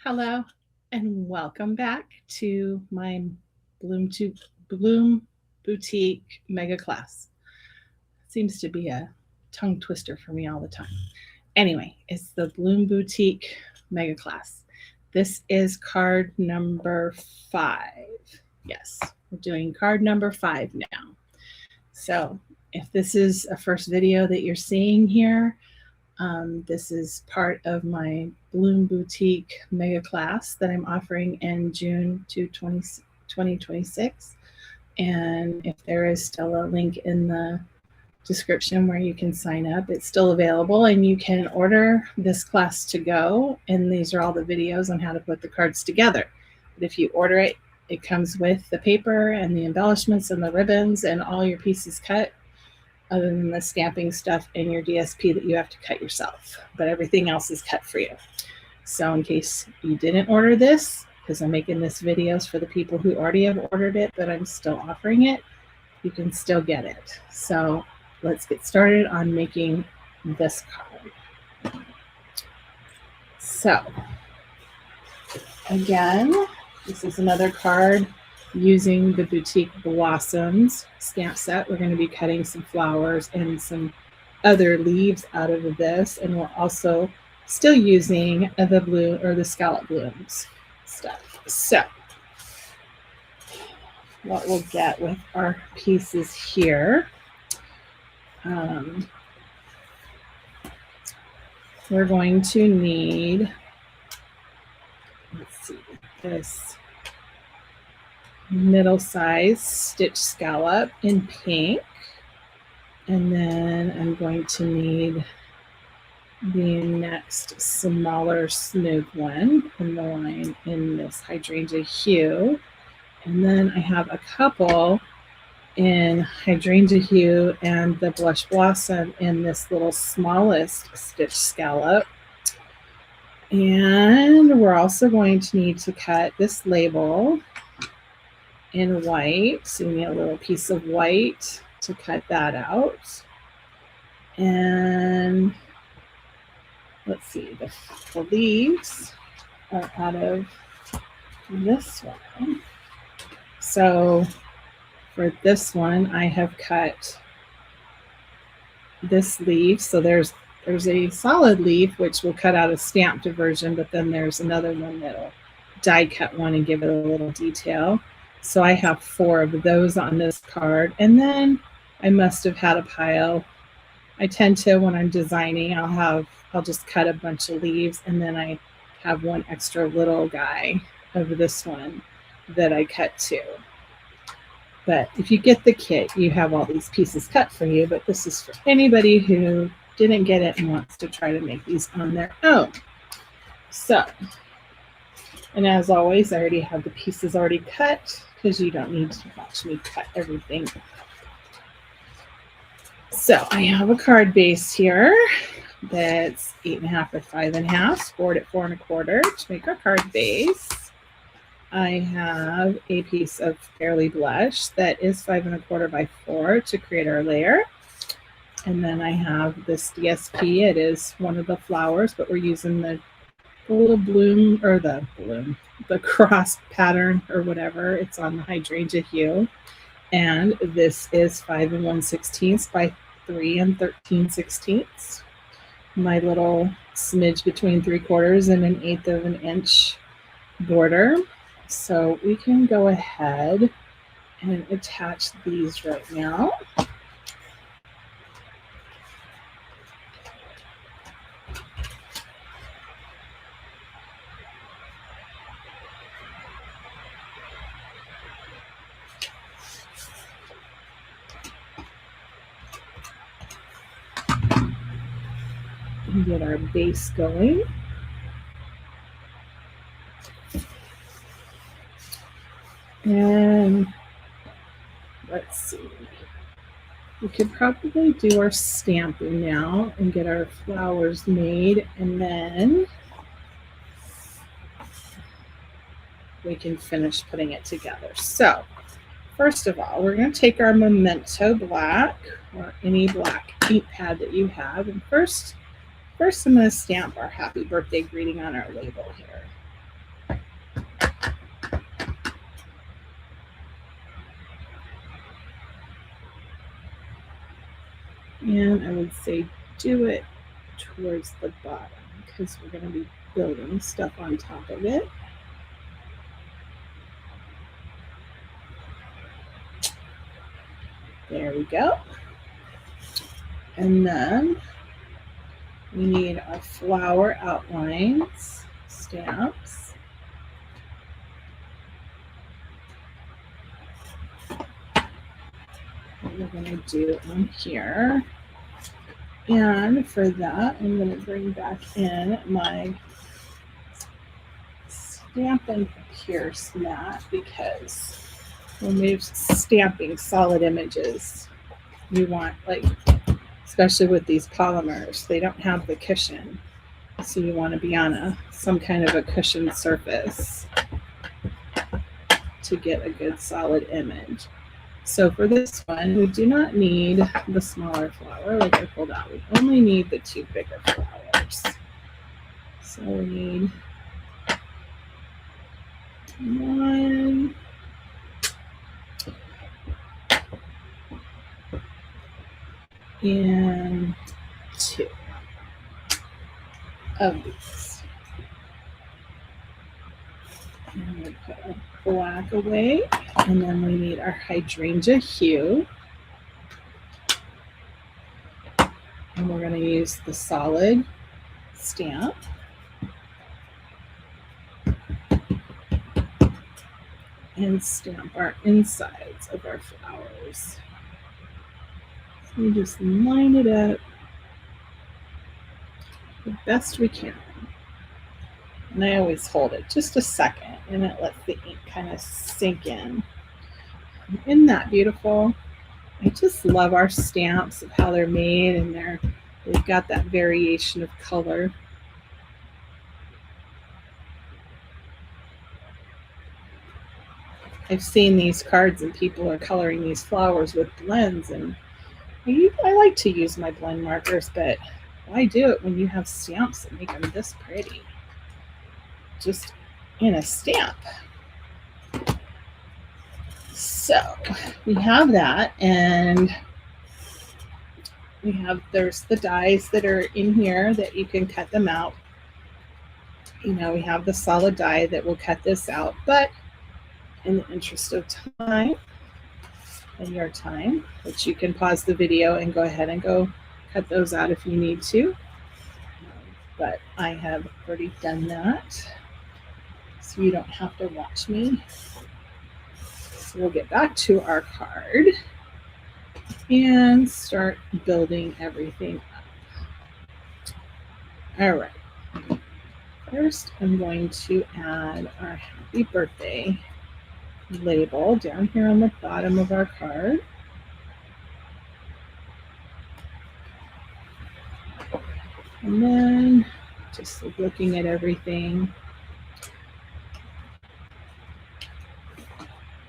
Hello and welcome back to my Bloom Boutique Mega Class. Seems to be a tongue twister for me all the time. Anyway, it's the Bloom Boutique Mega Class. This is card number 5. Yes, we're doing card number 5 now. So if this is a first video that you're seeing here, this is part of my Bloom Boutique Mega Class that I'm offering in June 2026. And if there is still a link in the description where you can sign up, it's still available and you can order this class to go. And these are all the videos on how to put the cards together. But if you order it, it comes with the paper and the embellishments and the ribbons and all your pieces cut, other than the stamping stuff and your DSP that you have to cut yourself, but everything else is cut for you. So in case you didn't order this, because I'm making this videos for the people who already have ordered it, but I'm still offering it, you can still get it. So let's get started on making this card. So again, this is another card using the Boutique Blossoms stamp set. We're going to be cutting some flowers and some other leaves out of this, and we're also still using the blue or the scallop blooms stuff. So what we'll get with our pieces here, we're going to need, let's see, this middle-sized stitch scallop in pink, and then I'm going to need the next smaller smooth one in the line in this hydrangea hue, and then I have a couple in hydrangea hue and the blush blossom in this little smallest stitch scallop. And we're also going to need to cut this label in white, so you need a little piece of white to cut that out. And let's see, the leaves are out of this one. So for this one, I have cut this leaf. So there's a solid leaf, which will cut out a stamped version, but then there's another one that'll die cut one and give it a little detail. So I have 4 of those on this card, and then I must have had a pile. I tend to, when I'm designing, I'll just cut a bunch of leaves, and then I have one extra little guy of this one that I cut too. But if you get the kit, you have all these pieces cut for you, but this is for anybody who didn't get it and wants to try to make these on their own. So, and as always, I already have the pieces already cut, because you don't need to watch me cut everything. So I have a card base here that's 8.5 by 5.5, scored at 4 1/4 to make our card base. I have a piece of Fairly Blush that is 5 1/4 by 4 to create our layer. And then I have this DSP. It is one of the flowers, but we're using the little bloom, or the cross pattern or whatever. It's on the hydrangea hue. And this is 5 1/16 by 3 13/16. My little smidge between 3/4 and 1/8 of an inch border. So we can go ahead and attach these right now. Get our base going. And let's see, we could probably do our stamping now and get our flowers made, and then we can finish putting it together. So first of all, we're going to take our Memento black or any black ink pad that you have, and first I'm going to stamp our happy birthday greeting on our label here. And I would say do it towards the bottom because we're going to be building stuff on top of it. There we go. And then we need our flower outlines, stamps. What we're going to do on here. And for that, I'm going to bring back in my Stamp and Pierce mat because when we're stamping solid images, you want, like, especially with these polymers, they don't have the cushion. So you want to be on some kind of a cushioned surface to get a good solid image. So for this one, we do not need the smaller flower like I pulled out. We only need the 2 bigger flowers. So we need 1, and 2 of these. And we'll put our black away, and then we need our hydrangea hue. And we're going to use the solid stamp. And stamp our insides of our flowers. So we just line it up the best we can. And I always hold it just a second, and it lets the ink kind of sink in. Isn't that beautiful? I just love our stamps of how they're made, and they've got that variation of color. I've seen these cards and people are coloring these flowers with blends, and I like to use my blend markers, but why do it when you have stamps that make them this pretty? Just in a stamp. So we have that, and there's the dies that are in here that you can cut them out. You know, we have the solid die that will cut this out, but in the interest of time and your time, which you can pause the video and go ahead and go cut those out if you need to. But I have already done that, so you don't have to watch me. So we'll get back to our card and start building everything up. All right. First, I'm going to add our happy birthday label down here on the bottom of our card. And then just looking at everything,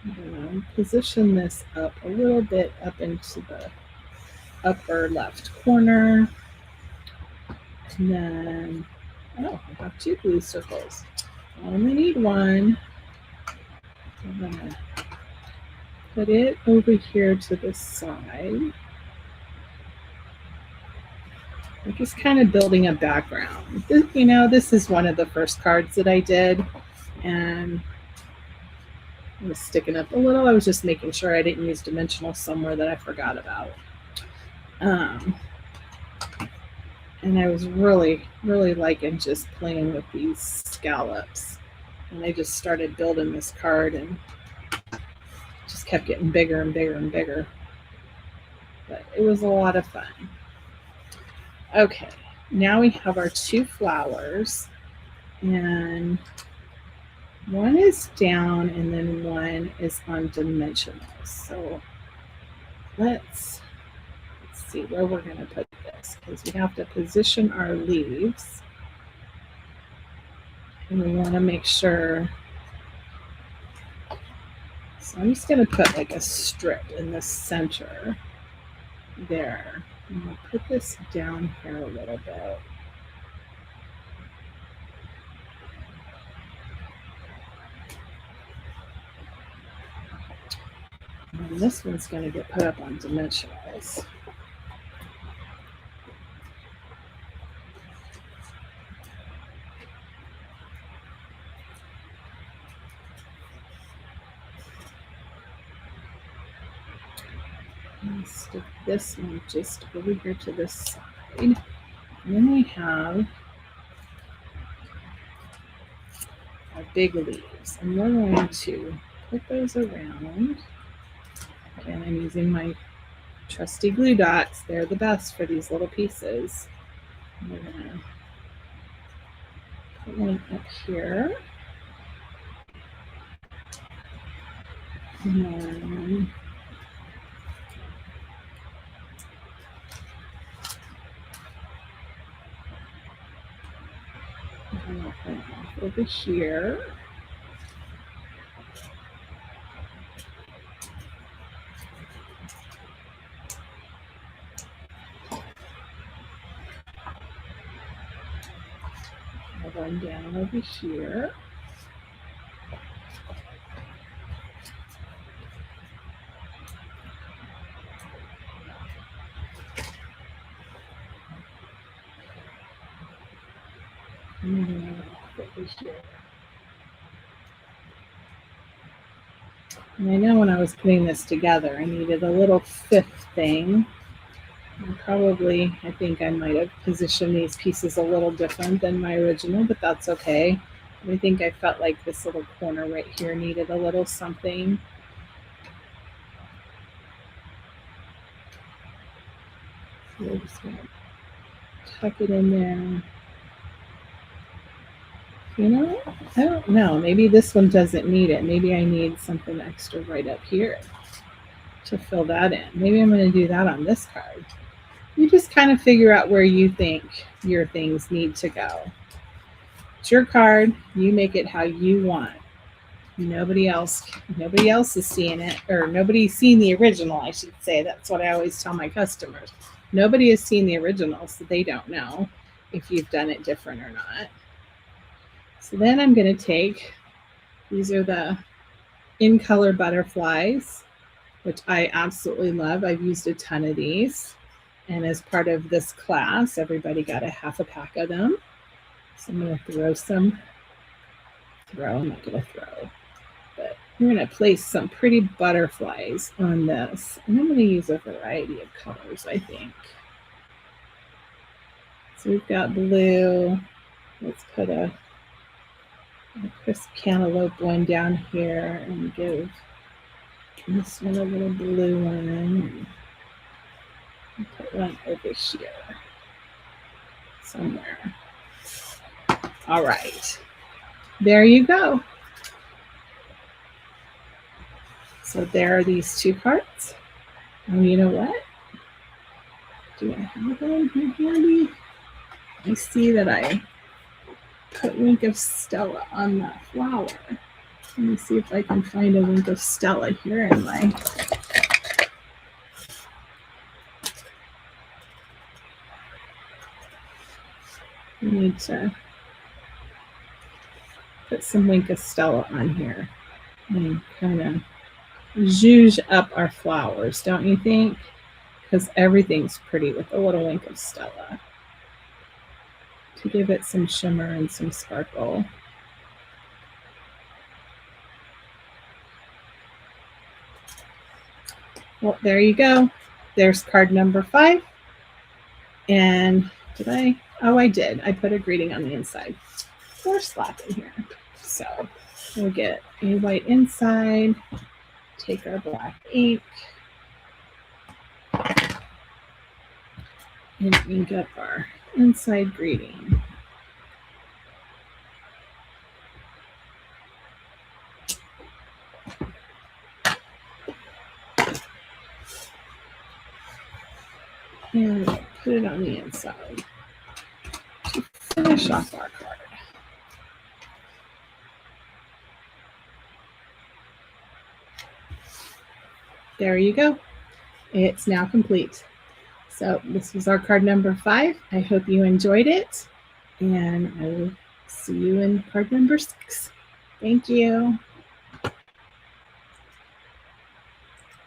I'm going to position this up a little bit up into the upper left corner. And then, oh, I have 2 glue circles. I only need 1. I'm going to put it over here to the side. I'm just kind of building a background. You know, this is one of the first cards that I did, and I was sticking up a little. I was just making sure I didn't use dimensional somewhere that I forgot about. And I was really, really liking just playing with these scallops. And I just started building this card and just kept getting bigger and bigger and bigger. But it was a lot of fun. Okay, now we have our 2 flowers, and one is down and then one is on dimensional. So let's see where we're going to put this, because we have to position our leaves, and we want to make sure. So I'm just going to put like a strip in the center there. I'm going to put this down here a little bit. And this one's going to get put up on dimensionals. stick this one just over here to this side. And then we have our big leaves, and we're going to put those around. Again, I'm using my trusty glue dots. They're the best for these little pieces. And we're gonna put one up here. And then over here. I'll run down over here. And I know when I was putting this together, I needed a little fifth thing. And probably, I think I might have positioned these pieces a little different than my original, but that's okay. I think I felt like this little corner right here needed a little something. So we're just going to tuck it in there. You know, I don't know. Maybe this one doesn't need it. Maybe I need something extra right up here to fill that in. Maybe I'm going to do that on this card. You just kind of figure out where you think your things need to go. It's your card. You make it how you want. Nobody else is seeing it, or nobody's seen the original, I should say. That's what I always tell my customers. Nobody has seen the original, so they don't know if you've done it different or not. So then I'm going to take, these are the in color butterflies, which I absolutely love. I've used a ton of these. And as part of this class, everybody got a half a pack of them. So I'm going to throw some, I'm not going to throw, but we're going to place some pretty butterflies on this. And I'm going to use a variety of colors, I think. So we've got blue. Let's put a crisp cantaloupe one down here and give this one a little blue one. And put one over here somewhere. All right, there you go. So there are these two cards. And you know what? Do I have them here handy? I see that I put Wink of Stella on that flower. Let me see if I can find a Wink of Stella here in my I need to put some Wink of Stella on here and kind of zhuzh up our flowers, don't you think? Because everything's pretty with a little Wink of Stella to give it some shimmer and some sparkle. Well, there you go. There's card number 5. And did I? Oh, I did. I put a greeting on the inside. We're slapping here. So we'll get a white inside, take our black ink, and ink up our inside greeting. And put it on the inside to finish off our card. There you go. It's now complete. So this was our card number 5. I hope you enjoyed it, and I will see you in card number 6. Thank you.